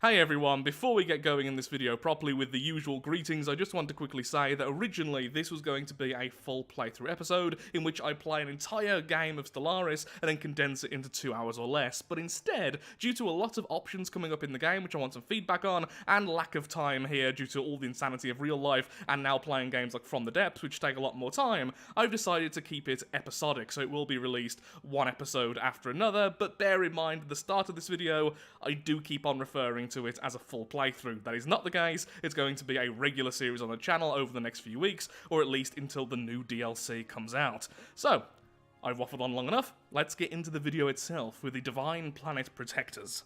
Hey everyone, before we get going in this video properly with the usual greetings, I just want to quickly say that originally this was going to be a full playthrough episode in which I play an entire game of Stellaris and then condense it into 2 hours or less, but instead, due to a lot of options coming up in the game which I want some feedback on, and lack of time here due to all the insanity of real life and now playing games like From the Depths which take a lot more time, I've decided to keep it episodic, so it will be released one episode after another, but bear in mind at the start of this video, I do keep on referring to it as a full playthrough. That is not the case. It's going to be a regular series on the channel over the next few weeks, or at least until the new DLC comes out. So, I've waffled on long enough. Let's get into the video itself with the Divine Planet Protectors.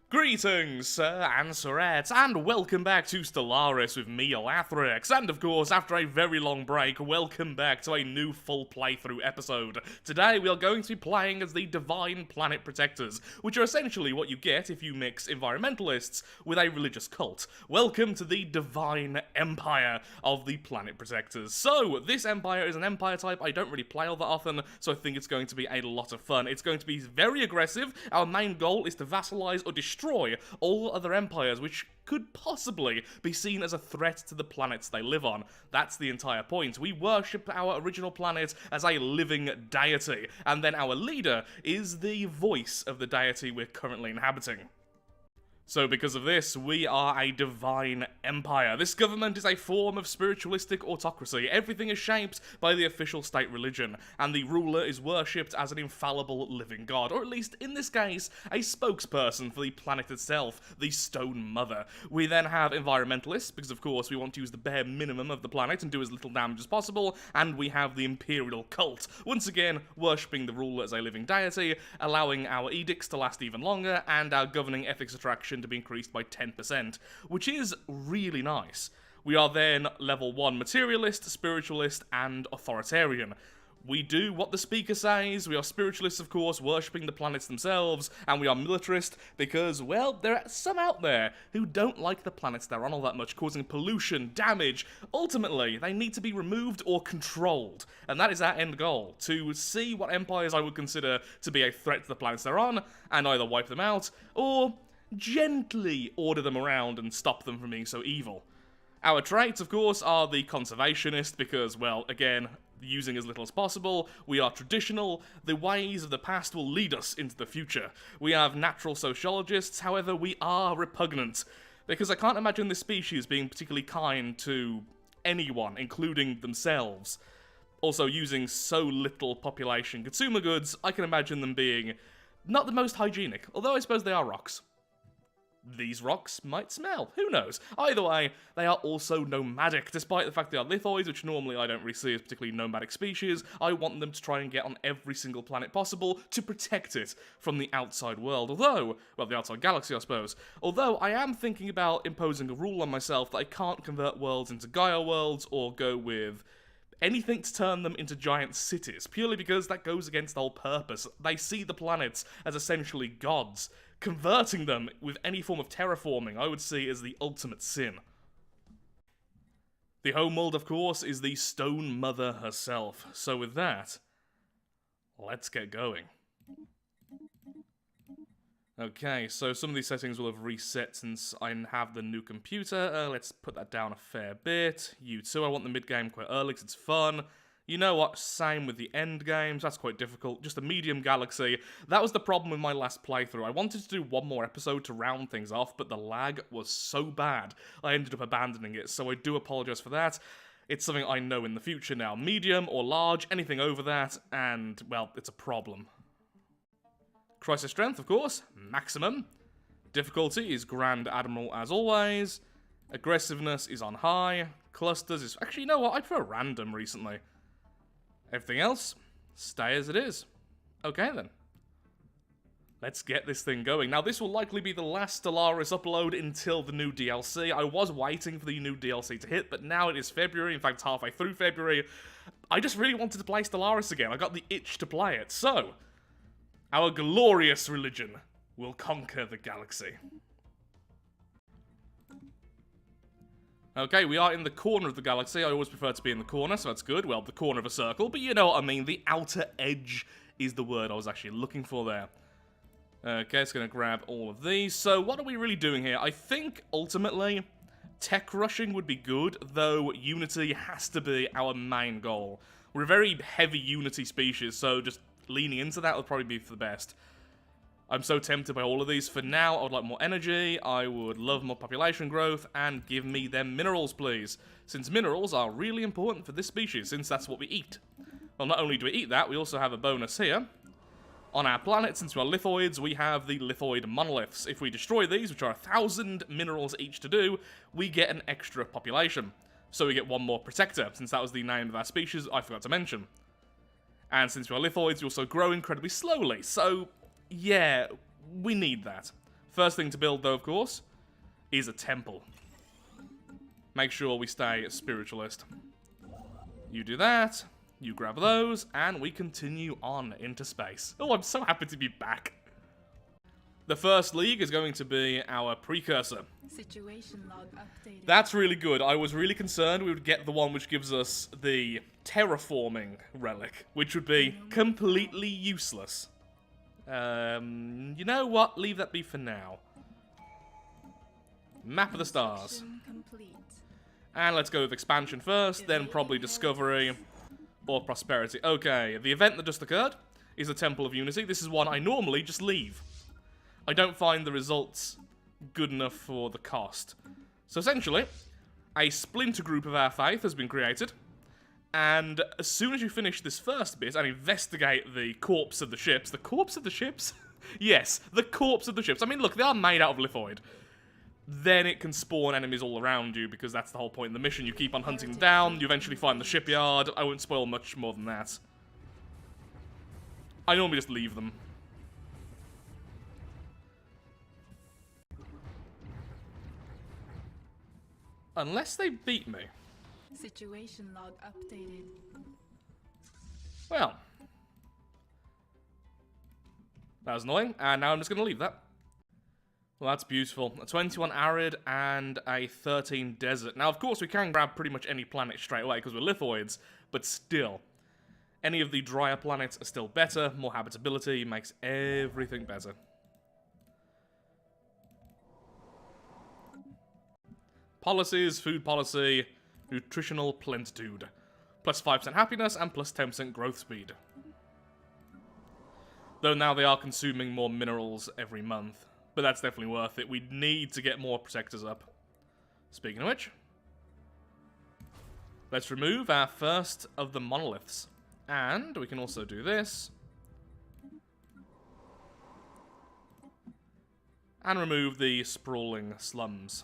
Greetings, sir and sirettes, and welcome back to Stellaris with me, Lathrix, and of course, after a very long break, welcome back to a new full playthrough episode. Today, we are going to be playing as the Divine Planet Protectors, which are essentially what you get if you mix environmentalists with a religious cult. Welcome to the Divine Empire of the Planet Protectors. So, this empire is an empire type I don't really play all that often, so I think it's going to be a lot of fun. It's going to be very aggressive. Our main goal is to vassalize or destroy all other empires which could possibly be seen as a threat to the planets they live on. That's the entire point. We worship our original planet as a living deity, and then our leader is the voice of the deity we're currently inhabiting. So because of this, we are a divine empire. This government is a form of spiritualistic autocracy. Everything is shaped by the official state religion, and the ruler is worshipped as an infallible living god, or at least, in this case, a spokesperson for the planet itself, the Stone Mother. We then have environmentalists, because of course we want to use the bare minimum of the planet and do as little damage as possible, and we have the Imperial Cult, once again worshipping the ruler as a living deity, allowing our edicts to last even longer, and our governing ethics attraction to be increased by 10%, which is really nice. We are then level 1 materialist, spiritualist, and authoritarian. We do what the speaker says. We are spiritualists, of course, worshipping the planets themselves, and we are militarist because, well, there are some out there who don't like the planets they're on all that much, causing pollution, damage. Ultimately, they need to be removed or controlled, and that is our end goal, to see what empires I would consider to be a threat to the planets they're on, and either wipe them out, or gently order them around and stop them from being so evil. Our traits, of course, are the conservationist because, well, again, using as little as possible. We are traditional. The ways of the past will lead us into the future. We have natural sociologists, however, we are repugnant, because I can't imagine this species being particularly kind to anyone, including themselves. Also, using so little population consumer goods, I can imagine them being not the most hygienic, although I suppose they are rocks. These rocks might smell, who knows? Either way, they are also nomadic, despite the fact they are lithoids, which normally I don't really see as particularly nomadic species. I want them to try and get on every single planet possible to protect it from the outside world, although, well, the outside galaxy, I suppose. Although, I am thinking about imposing a rule on myself that I can't convert worlds into Gaia worlds, or go with anything to turn them into giant cities, purely because that goes against the whole purpose. They see the planets as essentially gods. Converting them with any form of terraforming I would see as the ultimate sin. The homeworld, of course, is the Stone Mother herself. So with that, let's get going. Okay, so some of these settings will have reset since I have the new computer. Let's put that down a fair bit. U2, I want the mid-game quite early because it's fun. You know what, same with the end games, that's quite difficult, just a medium galaxy. That was the problem with my last playthrough. I wanted to do one more episode to round things off, but the lag was so bad, I ended up abandoning it, so I do apologise for that. It's something I know in the future now. Medium or large, anything over that, and, well, it's a problem. Crisis strength, of course, maximum. Difficulty is Grand Admiral as always. Aggressiveness is on high. Clusters is... Actually, you know what, I prefer random recently. Everything else, stay as it is. Okay then. Let's get this thing going. Now this will likely be the last Stellaris upload until the new DLC. I was waiting for the new DLC to hit, but now it is February, in fact halfway through February. I just really wanted to play Stellaris again. I got the itch to play it. So, our glorious religion will conquer the galaxy. Okay, we are in the corner of the galaxy. I always prefer to be in the corner, so that's good. Well, the corner of a circle, but you know what I mean. The outer edge is the word I was actually looking for there. Okay, it's going to grab all of these. So what are we really doing here? I think, ultimately, tech rushing would be good, though Unity has to be our main goal. We're a very heavy Unity species, so just leaning into that would probably be for the best. I'm so tempted by all of these. For now, I would like more energy, I would love more population growth, and give me them minerals, please. Since minerals are really important for this species, since that's what we eat. Well, not only do we eat that, we also have a bonus here. On our planet, since we're lithoids, we have the lithoid monoliths. If we destroy these, which are 1,000 minerals each to do, we get an extra population. So we get one more protector, since that was the name of our species I forgot to mention. And since we're lithoids, we also grow incredibly slowly, so yeah, we need that. First thing to build, though, of course, is a temple. Make sure we stay a spiritualist. You do that. You grab those, and we continue on into space. Oh, I'm so happy to be back. The first league is going to be our precursor. Situation log updated. That's really good. I was really concerned we would get the one which gives us the terraforming relic, which would be completely useless. You know what? Leave that be for now. Map of the stars. Complete. And let's go with expansion first, then probably discovery. Or prosperity. Okay, the event that just occurred is the Temple of Unity. This is one I normally just leave. I don't find the results good enough for the cost. So essentially, a splinter group of our faith has been created. And as soon as you finish this first bit and investigate the corpse of the ships... The corpse of the ships? Yes, the corpse of the ships. I mean, look, they are made out of lithoid. Then it can spawn enemies all around you, because that's the whole point of the mission. You keep on hunting them down, you eventually find the shipyard. I won't spoil much more than that. I normally just leave them. Unless they beat me. Situation log updated. Well. That was annoying, and now I'm just going to leave that. Well, that's beautiful. A 21 arid and a 13 desert. Now, of course, we can grab pretty much any planet straight away because we're lithoids, but still. Any of the drier planets are still better. More habitability makes everything better. Policies, food policy, nutritional plentitude. Plus 5% happiness and plus 10% growth speed. Though now they are consuming more minerals every month. But that's definitely worth it. We need to get more protectors up. Speaking of which, let's remove our first of the monoliths. And we can also do this. And remove the sprawling slums.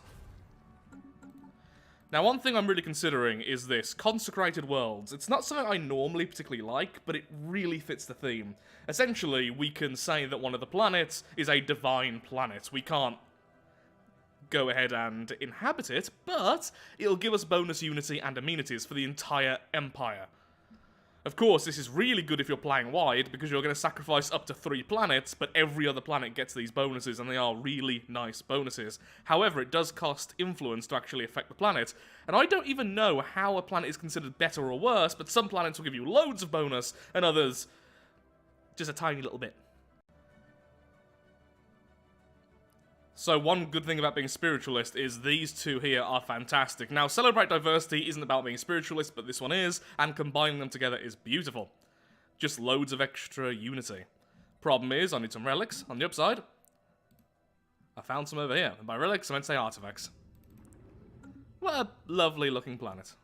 Now, one thing I'm really considering is this, Consecrated Worlds. It's not something I normally particularly like, but it really fits the theme. Essentially, we can say that one of the planets is a divine planet. We can't go ahead and inhabit it, but it'll give us bonus unity and amenities for the entire empire. Of course, this is really good if you're playing wide, because you're going to sacrifice up to 3 planets, but every other planet gets these bonuses, and they are really nice bonuses. However, it does cost influence to actually affect the planet, and I don't even know how a planet is considered better or worse, but some planets will give you loads of bonus, and others just a tiny little bit. So one good thing about being spiritualist is these two here are fantastic. Now, Celebrate Diversity isn't about being spiritualist, but this one is, and combining them together is beautiful. Just loads of extra unity. Problem is, I need some relics on the upside. I found some over here. And by relics, I meant to say artifacts. What a lovely looking planet.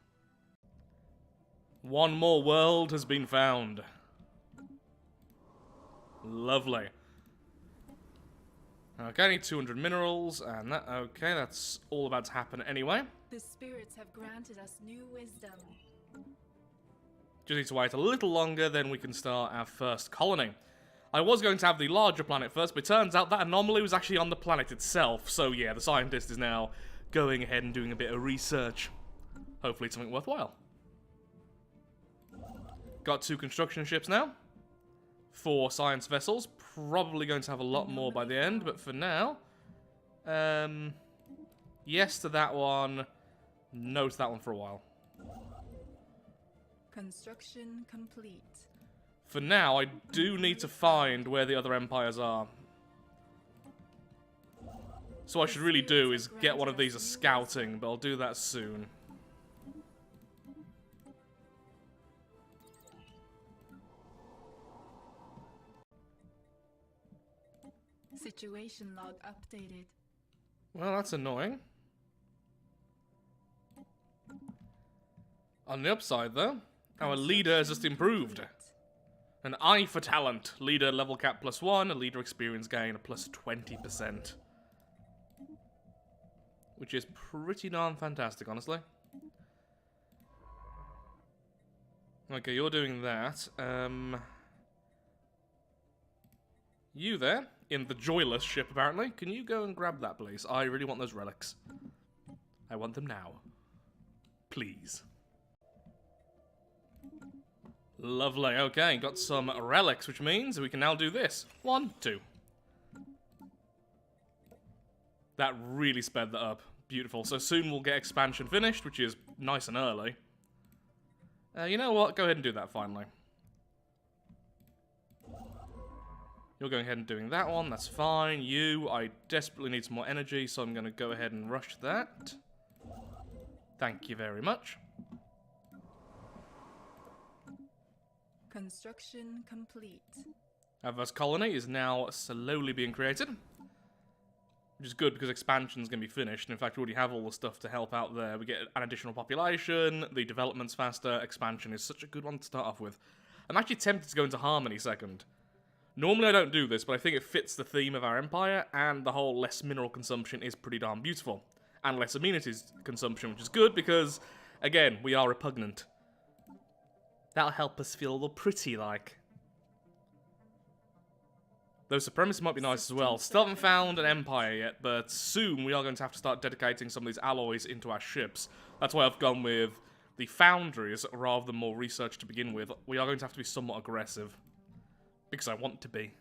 One more world has been found. Lovely. Okay, I need 200 minerals, and that, okay, that's all about to happen anyway. The spirits have granted us new wisdom. Just need to wait a little longer, then we can start our first colony. I was going to have the larger planet first, but it turns out that anomaly was actually on the planet itself, so yeah, the scientist is now going ahead and doing a bit of research. Hopefully it's something worthwhile. Got 2 construction ships now. 4 science vessels. Probably going to have a lot more by the end, but for now, yes to that one, no to that one for a while. Construction complete. For now, I do need to find where the other empires are. So what I should really do is get one of these as scouting, but I'll do that soon. Situation log updated. Well, that's annoying. On the upside, though, our leader has just improved. An eye for talent. Leader level cap +1, a leader experience gain of +20%. Which is pretty darn fantastic, honestly. Okay, you're doing that. You there, in the joyless ship apparently, can you go and grab that, please? I really want those relics. I want them now. Please. Lovely, okay, got some relics, which means we can now do this. 1, 2. That really sped that up. Beautiful. So soon we'll get expansion finished, which is nice and early. You know what? Go ahead and do that finally. You're going ahead and doing that one. That's fine. You, I desperately need some more energy, so I'm going to go ahead and rush that. Thank you very much. Construction complete. Our first colony is now slowly being created. Which is good because expansion's going to be finished. And in fact, we already have all the stuff to help out there. We get an additional population, the development's faster, expansion is such a good one to start off with. I'm actually tempted to go into Harmony second. Normally I don't do this, but I think it fits the theme of our empire, and the whole less mineral consumption is pretty darn beautiful. And less amenities consumption, which is good because, again, we are repugnant. That'll help us feel a little pretty, like. Though supremacy might be nice as well. Still haven't found an empire yet, but soon we are going to have to start dedicating some of these alloys into our ships. That's why I've gone with the foundries rather than more research to begin with. We are going to have to be somewhat aggressive. Because I want to be.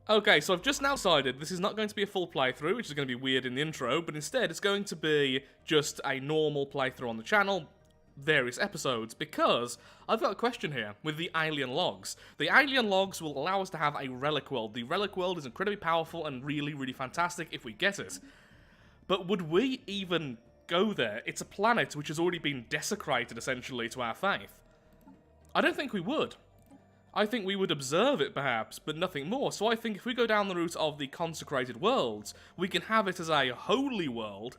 Okay, so I've just now decided this is not going to be a full playthrough, which is going to be weird in the intro, but instead it's going to be just a normal playthrough on the channel, various episodes, because I've got a question here with the alien logs. The alien logs will allow us to have a relic world. The relic world is incredibly powerful and really, really fantastic if we get it. But would we even go there? It's a planet which has already been desecrated, essentially, to our faith. I don't think we would. I think we would observe it, perhaps, but nothing more. So I think if we go down the route of the Consecrated Worlds, we can have it as a holy world,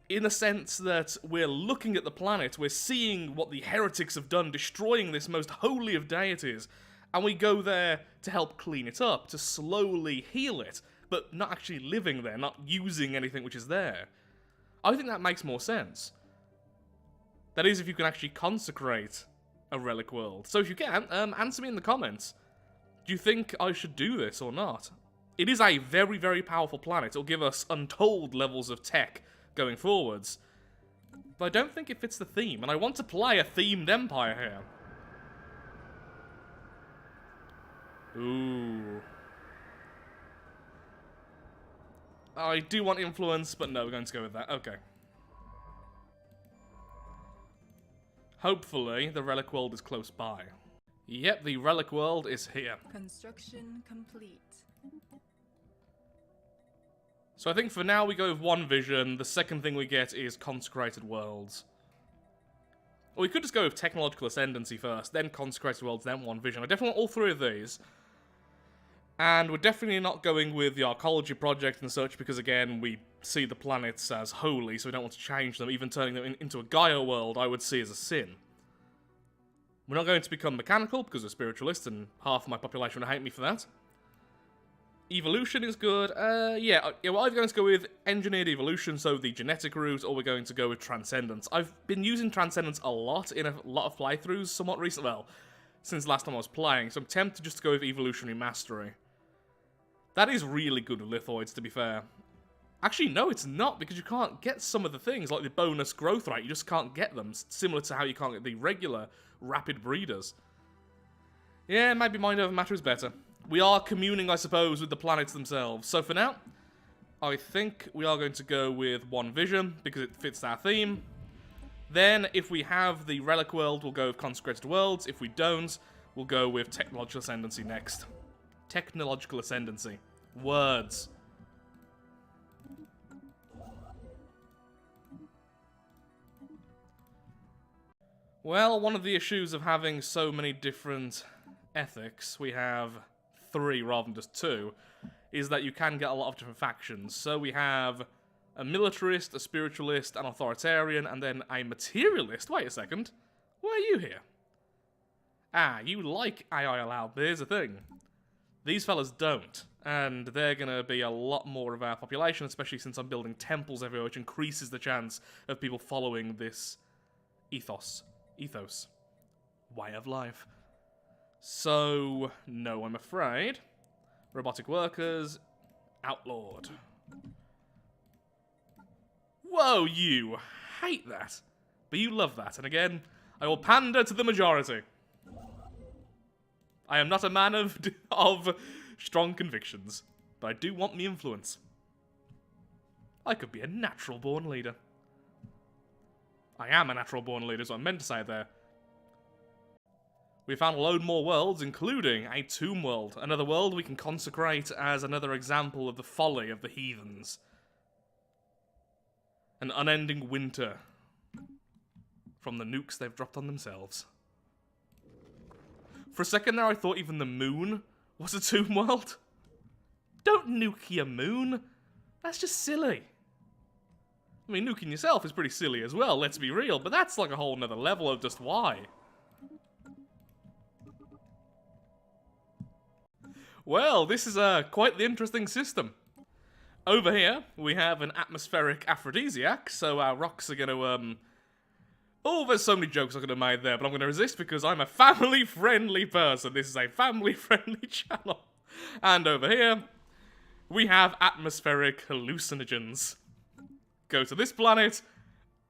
in a sense that we're looking at the planet, we're seeing what the heretics have done, destroying this most holy of deities, and we go there to help clean it up, to slowly heal it, but not actually living there, not using anything which is there. I think that makes more sense. That is, if you can actually consecrate a relic world. So if you can, answer me in the comments. Do you think I should do this or not? It is a very, very powerful planet. It'll give us untold levels of tech going forwards. But I don't think it fits the theme, and I want to play a themed empire here. Ooh. I do want influence, but no, we're going to go with that. Okay. Hopefully, the relic world is close by. Yep, the relic world is here. Construction complete. So I think for now we go with one vision. The second thing we get is Consecrated Worlds. Or we could just go with Technological Ascendancy first, then Consecrated Worlds, then one vision. I definitely want all three of these. And we're definitely not going with the Arcology project and such, because again, we see the planets as holy, so we don't want to change them. Even turning them into a Gaia world, I would see as a sin. We're not going to become mechanical, because we're spiritualists, and half of my population would hate me for that. Evolution is good. We're either going to go with engineered evolution, so the genetic route, or we're going to go with transcendence. I've been using transcendence a lot in a lot of playthroughs, somewhat recently, well, since last time I was playing, so I'm tempted just to go with evolutionary mastery. That is really good with lithoids, to be fair. Actually, no, it's not, because you can't get some of the things, like the bonus growth rate. You just can't get them, similar to how you can't get the regular rapid breeders. Yeah, maybe mind over matter is better. We are communing, I suppose, with the planets themselves. So for now, I think we are going to go with one vision, because it fits our theme. Then, if we have the relic world, we'll go with Consecrated Worlds. If we don't, we'll go with Technological Ascendancy next. Technological Ascendancy. Words. Well, one of the issues of having so many different ethics, we have 3 rather than just 2, is that you can get a lot of different factions. So we have a militarist, a spiritualist, an authoritarian, and then a materialist. Wait a second. Why are you here? Ah, you like AI allowed. Here's the thing. These fellas don't. And they're going to be a lot more of our population, especially since I'm building temples everywhere, which increases the chance of people following this ethos. Way of life. So, no, I'm afraid. Robotic workers, outlawed. Whoa, you hate that. But you love that, and again, I will pander to the majority. I am not a man of strong convictions, but I do want the influence. I could be a natural-born leader. I am a natural-born leader, is what I meant to say there. We found a load more worlds, including a tomb world. Another world we can consecrate as another example of the folly of the heathens. An unending winter from the nukes they've dropped on themselves. For a second there I thought even the moon was a tomb world. Don't nuke your moon. That's just silly. I mean, nuking yourself is pretty silly as well, let's be real, but that's like a whole nother level of just why. Well, this is quite the interesting system. Over here, we have an atmospheric aphrodisiac, so our rocks are gonna, oh, there's so many jokes I could have made there, but I'm gonna resist because I'm a family-friendly person. This is a family-friendly channel. And over here, we have atmospheric hallucinogens. Go to this planet,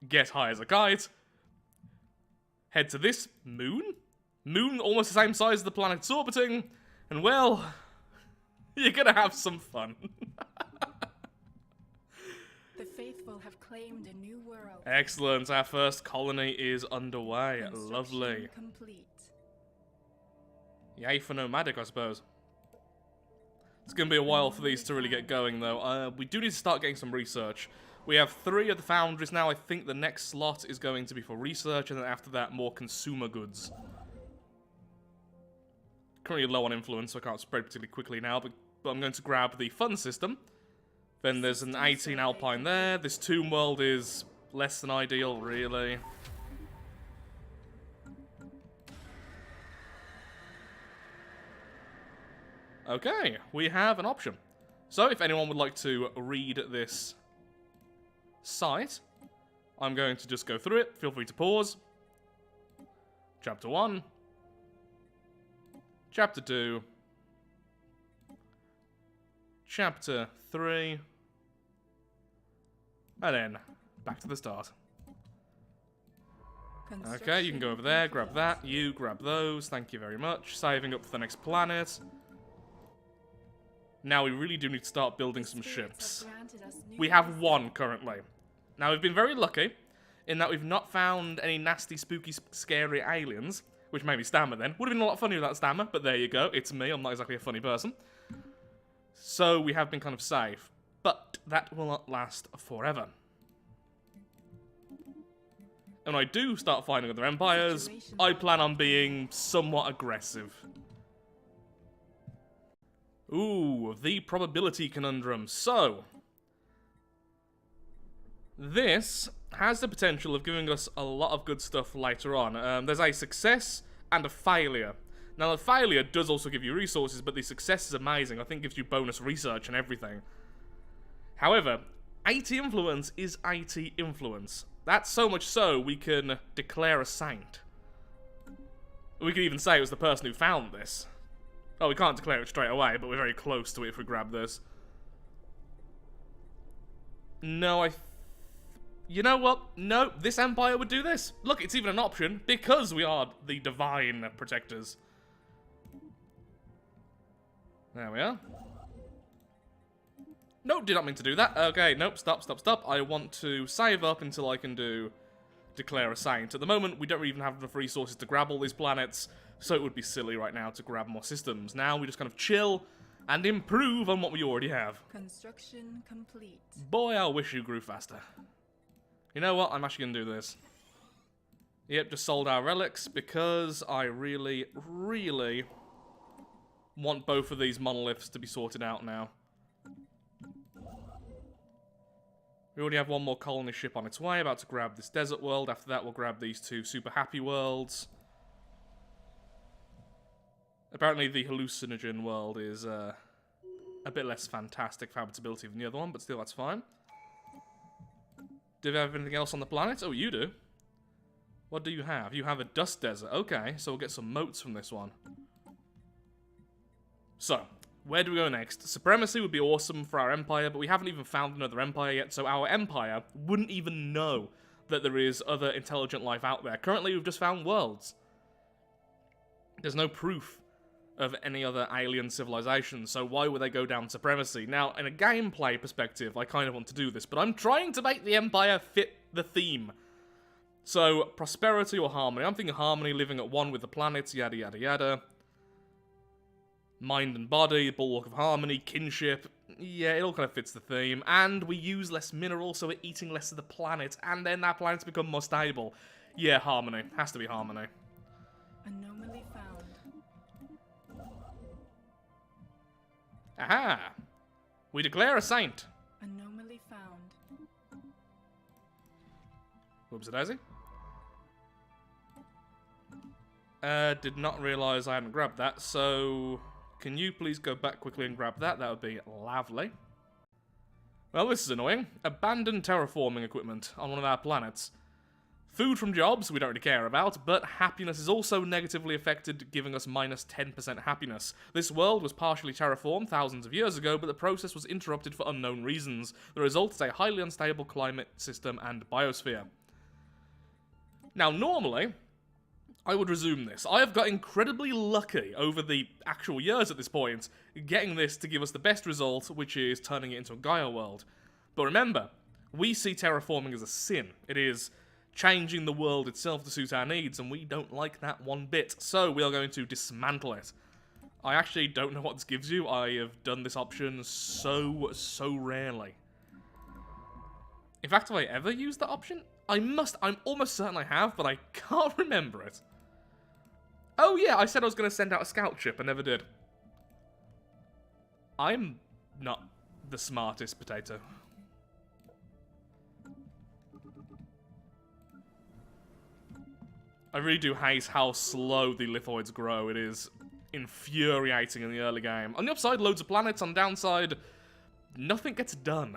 get high as a kite, head to this moon, almost the same size as the planet's orbiting, and well, you're gonna have some fun. The faithful have claimed a new world. Excellent, our first colony is underway. Construction Lovely. complete. Yay for nomadic, I suppose. It's gonna be a while for these to really get going, though. We do need to start getting some research. We have 3 of the foundries now. I think the next slot is going to be for research, and then after that, more consumer goods. Currently low on influence, so I can't spread particularly quickly now, but I'm going to grab the fun system. Then there's an 18 Alpine there. This tomb world is less than ideal, really. Okay, we have an option. So if anyone would like to read this site, I'm going to just go through it. Feel free to pause. Chapter 1. Chapter 2. Chapter 3. And then back to the start. Okay, you can go over there, grab that. You grab those. Thank you very much. Saving up for the next planet. Now we really do need to start building some ships. We have 1 currently. Now we've been very lucky in that we've not found any nasty, spooky, scary aliens, which made me stammer then. Would have been a lot funnier without stammer, but there you go. It's me. I'm not exactly a funny person. So we have been kind of safe. But that will not last forever. And when I do start finding other empires, I plan on being somewhat aggressive. Ooh, the probability conundrum. So, this has the potential of giving us a lot of good stuff later on. There's a success and a failure. Now, the failure does also give you resources, but the success is amazing. I think it gives you bonus research and everything. However, 80 influence is 80 influence. That's so much so, we can declare a saint. We could even say it was the person who found this. Oh, we can't declare it straight away, but we're very close to it if we grab this. No, you know what? No, this empire would do this. Look, it's even an option, because we are the divine protectors. There we are. No, did not mean to do that. Okay, nope, stop. I want to save up until I can declare a saint. At the moment, we don't even have enough resources to grab all these planets, so it would be silly right now to grab more systems. Now we just kind of chill and improve on what we already have. Construction complete. Boy, I wish you grew faster. You know what? I'm actually going to do this. Yep, just sold our relics because I really, really want both of these monoliths to be sorted out now. We already have one more colony ship on its way, about to grab this desert world. After that, we'll grab these two super happy worlds. Apparently, the hallucinogen world is a bit less fantastic for habitability than the other one, but still, that's fine. Do we have anything else on the planet? Oh, you do. What do you have? You have a dust desert. Okay, so we'll get some moats from this one. So, where do we go next? Supremacy would be awesome for our empire, but we haven't even found another empire yet, so our empire wouldn't even know that there is other intelligent life out there. Currently, we've just found worlds. There's no proof of any other alien civilizations, so why would they go down supremacy? Now, in a gameplay perspective, I kind of want to do this, but I'm trying to make the empire fit the theme. So, prosperity or harmony? I'm thinking harmony, living at one with the planets, yada yada yada. Mind and body, bulwark of harmony, kinship. Yeah, it all kind of fits the theme. And we use less minerals, so we're eating less of the planet, and then that planet's become more stable. Yeah, harmony. Has to be harmony. Anomaly found. Aha! We declare a saint. Anomaly found. Whoopsie-daisy. Did not realise I hadn't grabbed that, so... Can you please go back quickly and grab that? That would be lovely. Well, this is annoying. Abandoned terraforming equipment on one of our planets. Food from jobs we don't really care about, but happiness is also negatively affected, giving us minus 10% happiness. This world was partially terraformed thousands of years ago, but the process was interrupted for unknown reasons. The result is a highly unstable climate system and biosphere. Now, normally, I would resume this. I have got incredibly lucky over the actual years at this point, getting this to give us the best result, which is turning it into a Gaia world. But remember, we see terraforming as a sin. It is changing the world itself to suit our needs, and we don't like that one bit. So we are going to dismantle it. I actually don't know what this gives you. I have done this option so rarely. In fact, have I ever used that option? I'm almost certain I have, but I can't remember it. Oh yeah, I said I was going to send out a scout ship, I never did. I'm not the smartest potato. I really do hate how slow the lithoids grow. It is infuriating in the early game. On the upside, loads of planets. On the downside, nothing gets done.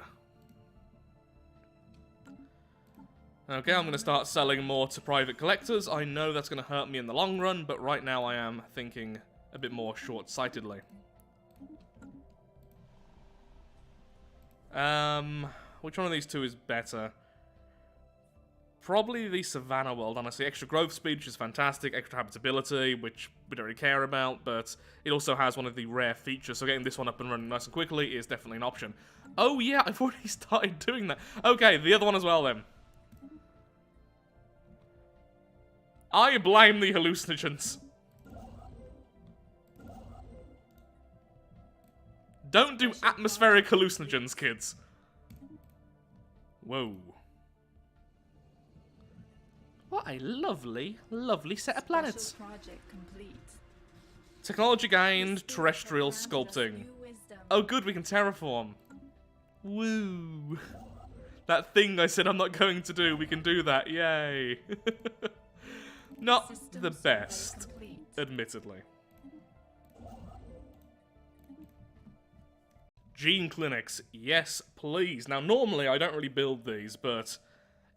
Okay, I'm going to start selling more to private collectors. I know that's going to hurt me in the long run, but right now I am thinking a bit more short-sightedly. Which one of these two is better? Probably the Savannah world, honestly. Extra growth speed, which is fantastic. Extra habitability, which we don't really care about, but it also has one of the rare features, so getting this one up and running nice and quickly is definitely an option. Oh yeah, I've already started doing that. Okay, the other one as well then. I blame the hallucinogens. Don't do atmospheric hallucinogens, kids. Whoa. What a lovely, lovely set of planets. Project complete. Technology gained, terrestrial sculpting. Oh good, we can terraform. Woo. That thing I said I'm not going to do, we can do that, yay. Not the best, admittedly. Gene clinics, yes please. Now normally I don't really build these, but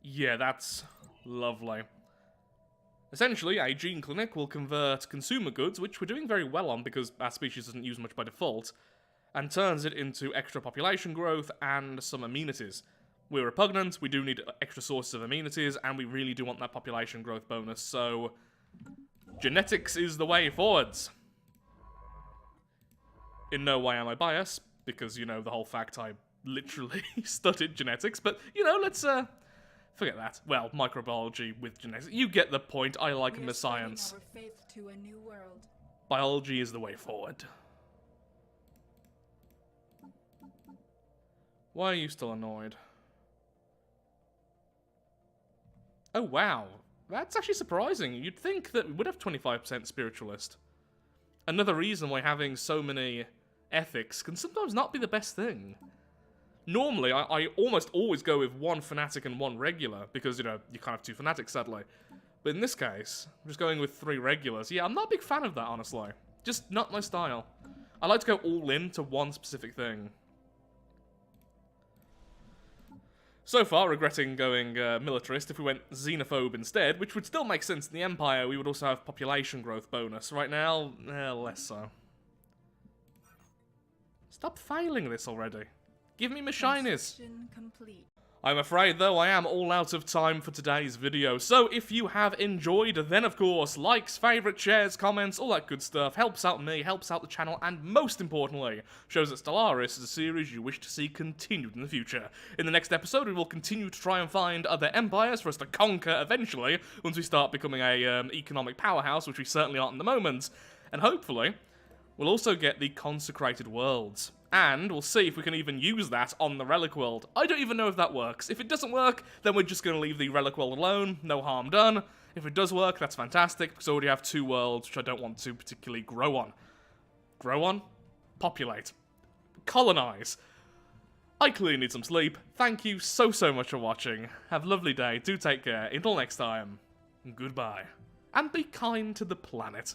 yeah, that's lovely. Essentially, a gene clinic will convert consumer goods, which we're doing very well on because our species doesn't use much by default, and turns it into extra population growth and some amenities. We're repugnant, we do need extra sources of amenities, and we really do want that population growth bonus, so genetics is the way forwards. In no way am I biased, because, you know, the whole fact I literally studied genetics, but, you know, let's, forget that. Well, microbiology with genetics. You get the point, I like the science. Our faith to a new world. Biology is the way forward. Why are you still annoyed? Oh, wow. That's actually surprising. You'd think that we would have 25% spiritualist. Another reason why having so many ethics can sometimes not be the best thing. Normally, I almost always go with one fanatic and one regular, because, you know, you can't have two fanatics, sadly. But in this case, I'm just going with 3 regulars. Yeah, I'm not a big fan of that, honestly. Just not my style. I like to go all in to one specific thing. So far, regretting going militarist. If we went xenophobe instead, which would still make sense in the Empire, we would also have population growth bonus. Right now, less so. Stop failing this already. Give me my shinies. Construction complete. I'm afraid, though, I am all out of time for today's video, so if you have enjoyed, then of course, likes, favourites, shares, comments, all that good stuff helps out me, helps out the channel, and most importantly, shows that Stellaris is a series you wish to see continued in the future. In the next episode, we will continue to try and find other empires for us to conquer eventually, once we start becoming a economic powerhouse, which we certainly aren't at the moment, and hopefully, we'll also get the Consecrated Worlds. And we'll see if we can even use that on the Relic World. I don't even know if that works. If it doesn't work, then we're just going to leave the Relic World alone. No harm done. If it does work, that's fantastic, because I already have 2 worlds, which I don't want to particularly grow on. Grow on? Populate. Colonize. I clearly need some sleep. Thank you so much for watching. Have a lovely day. Do take care. Until next time, goodbye. And be kind to the planet.